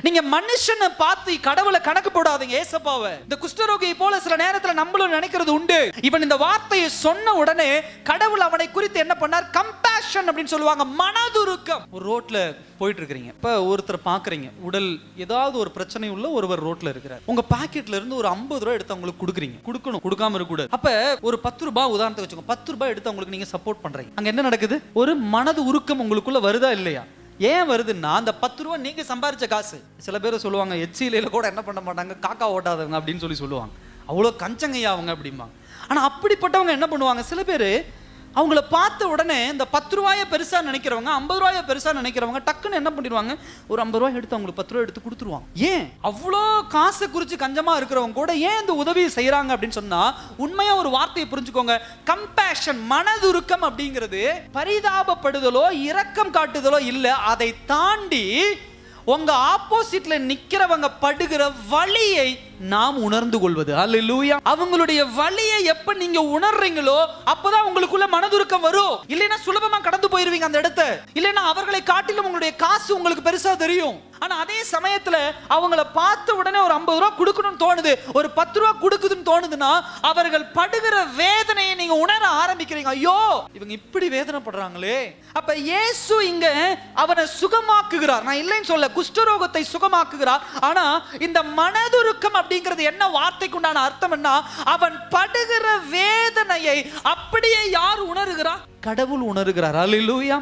நீங்க மனுஷனை பார்த்து கடவுளை கணக்கு போடாதீங்க. ஏசப்பாவை இந்த குஷ்டரோகியை போல சில நேரத்துல நம்மளும் நினைக்கிறது உண்டு. இவன் இந்த வார்த்தையை சொன்ன உடனே கடவுள் அவனை குறித்து என்ன பண்ணார்? கம்பேஷன் அப்படின்னு சொல்லுவாங்க, மனதுருக்கம். ஒரு ரோட்ல போயிட்டு இருக்கிறீங்க, இப்ப ஒருத்தர் பாக்குறீங்க, உடல் ஏதாவது ஒரு பிரச்சனை உள்ள ஒருவர் ரோட்ல இருக்கிறார். உங்க பாக்கெட்ல இருந்து ஒரு 50 ரூபாய் எடுத்து அவங்களுக்கு கொடுக்குறீங்க. கொடுக்கணும், கொடுக்காம இருக்க கூடாது. அப்ப ஒரு 10 ரூபாய் உதாரணத்துக்கு வச்சுக்கோங்க, 10 ரூபாய் எடுத்து அவங்களுக்கு நீங்க சப்போர்ட் பண்றீங்க. அங்க என்ன நடக்குது? ஒரு மனது உருக்கம் உங்களுக்குள்ள வருதா இல்லையா? ஏன் வருதுன்னா, அந்த 10 ரூபாய் நீங்க சம்பாரிச்ச காசு. சில பேர் சொல்லுவாங்க, எச்சிலையில கூட என்ன பண்ண மாட்டாங்க, காக்கா ஓட்டாதவங்க அப்படின்னு சொல்லுவாங்க. அவ்வளவு கஞ்சங்கையா அவங்க அப்படிம்பாங்க. ஆனா அப்படிப்பட்டவங்க என்ன பண்ணுவாங்க, சில பேர் அவங்கள பார்த்த உடனே இந்த 10 ரூபாயை பெருசா நினைக்கிறவங்க, 50 ரூபாயை பெருசா நினைக்கிறவங்க டக்குன்னு என்ன பண்ணிடுவாங்க, ஒரு 50 ரூபாய் எடுத்து அவங்களுக்கு 10 ரூபாய் எடுத்து கொடுத்துருவாங்க. ஏன் அவ்வளோ காசை குறித்து கஞ்சமா இருக்கிறவங்க கூட ஏன் இந்த உதவியை செய்யறாங்க அப்படின்னு சொன்னா, உண்மையா ஒரு வார்த்தையை புரிஞ்சுக்கோங்க. கம்பேஷன், மனதுருக்கம் அப்படிங்கிறது பரிதாபப்படுதலோ இரக்கம் காட்டுதலோ இல்ல, அதை தாண்டி உங்க ஆப்போசிட்ல நிக்கிறவங்க படுகிற வலியை நாம் உணர்ந்து கொள்வது. அல்லேலூயா. அவங்களுடைய வலியை எப்ப நீங்க உணர்றீங்களோ அப்பதான் உங்களுக்குள்ள மனதுருக்கம் வரும். இல்லைன்னா சுலபமா கடந்து போயிருவீங்க அந்த இடத்தை. இல்லைன்னா அவர்களை காட்டிலும் உங்களுடைய காசு உங்களுக்கு பெருசா தெரியும். ஆனா அதே சமயத்துல அவங்கள பார்த்த உடனே ஒரு 50 ரூபாய் கொடுக்கணும்னு தோணுது, ஒரு 10 ரூபாய் கொடுக்குதுன்னு தோணுதுன்னா அவர்கள் படுகிற வேதனையை நீங்க உணர ஆரம்பிக்கிறீங்க. ஐயோ, இவங்க இப்படி வேதனைப்படுறாங்களே. அப்ப இயேசு இங்க அவனை சுகமாக்குகிறார். நான் இல்லைன்னு சொல்ல, குஷ்டரோகத்தை சுகமாக்குகிறார். ஆனா இந்த மனதுருக்கம் அப்படிங்கிறது என்ன வார்த்தைக்கு உண்டான அர்த்தம் என்ன? அவன் படுகிற வேதனையை அப்படியே யார் உணர்கிறார்? கடவுள் உணர்கிறார். அல்லேலூயா.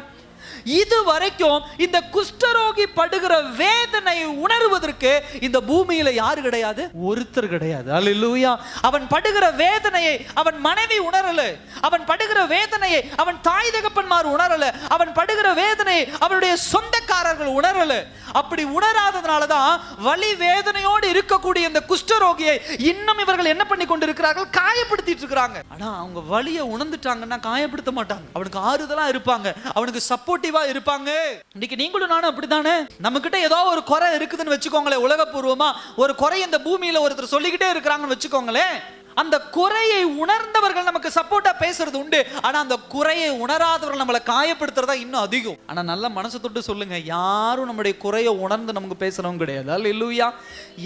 இது வரைக்கும் இந்த குஷ்டரோகி படுகிற வேதனையை உணர்வதற்கு இந்த பூமியில யாரு கிடையாது? ஒருத்தர் கிடையாது. அல்லேலூயா. அவன் படுகிற வேதனையை அவன் மனைவி உணரல, அவன் படுகிற வேதனையை அவன் தாய் தகப்பன்மார் உணரல, அவன் படுகிற வேதனையை அவனுடைய சொந்தக்காரர்கள் உணரல. அப்படி உணராததுனாலதான் வலி வேதனையோடு இருக்கக்கூடிய இந்த குஷ்டரோகியை இன்னும் இவர்கள் என்ன பண்ணி கொண்டிருக்கிறார்கள்? காயப்படுத்திட்டு இருக்கிறாங்க. ஆனா அவங்க வலியை உணர்ந்துட்டாங்கன்னா காயப்படுத்த மாட்டாங்க, அவனுக்கு ஆறுதலா இருப்பாங்க, அவனுக்கு சப்போர்ட்டிவா இருப்பாங்க. இன்னைக்கு நீங்களும் நானும் அப்படித்தானே? நம்ம கிட்ட ஏதோ ஒரு குறை இருக்குதுன்னு வச்சுக்கோங்களேன், உலகப்பூர்வமா ஒரு குறை இந்த பூமியில ஒருத்தர் சொல்லிக்கிட்டே இருக்கிறாங்கன்னு வச்சுக்கோங்களேன், அந்த குறையை உணர்ந்தவர்கள் நமக்கு சப்போர்ட்டா பேசுறது உண்டு. ஆனா அந்த குறையை உணராதவர்கள் நம்மளை காயப்படுத்துறதா இன்னும் அதிகம். ஆனா நல்ல மனசு தொட்டு சொல்லுங்க, யாரும் நம்முடைய குறையை உணர்ந்து நமக்கு பேசுறவங்க கிடையாது. அல்லேலூயா.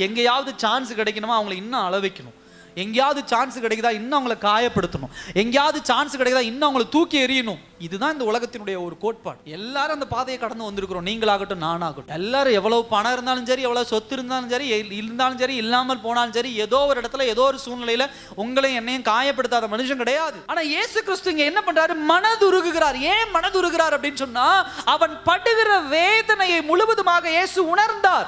எங்கேயாவது சான்ஸ் கிடைக்கணுமா அவங்களை இன்னும் அள வைக்கணும், எங்கேயாவது சான்ஸ் கிடைக்குதா இன்னும் அவங்களை காயப்படுத்தணும், எங்கேயாவது சான்ஸ் கிடைக்குதா இன்னும் அவங்களை தூக்கி எறியணும். இதுதான் இந்த உலகத்தினுடைய ஒரு கோட்பாடு. எல்லாரும் அந்த பாதையை கடந்து வந்திருக்கிறோம், நீங்களாகட்டும் நானாகட்டும். எல்லாரும் எவ்வளவு பணம் இருந்தாலும் சரி, எவ்வளவு சொத்து இருந்தாலும் சரி, இருந்தாலும் சரி, இல்லாமல் போனாலும் சரி, ஏதோ ஒரு இடத்துல ஏதோ ஒரு சூழ்நிலையில உங்களையும் என்னையும் காயப்படுத்தாத மனுஷன் கிடையாது. ஆனா இயேசு கிறிஸ்து இங்க என்ன பண்றாரு? மனதுருகுகிறார். ஏன் மனதுருகிறார் அப்படின்னு சொன்னா, அவன் படுகிற வேதனையை முழுவதுமாக இயேசு உணர்ந்தார்.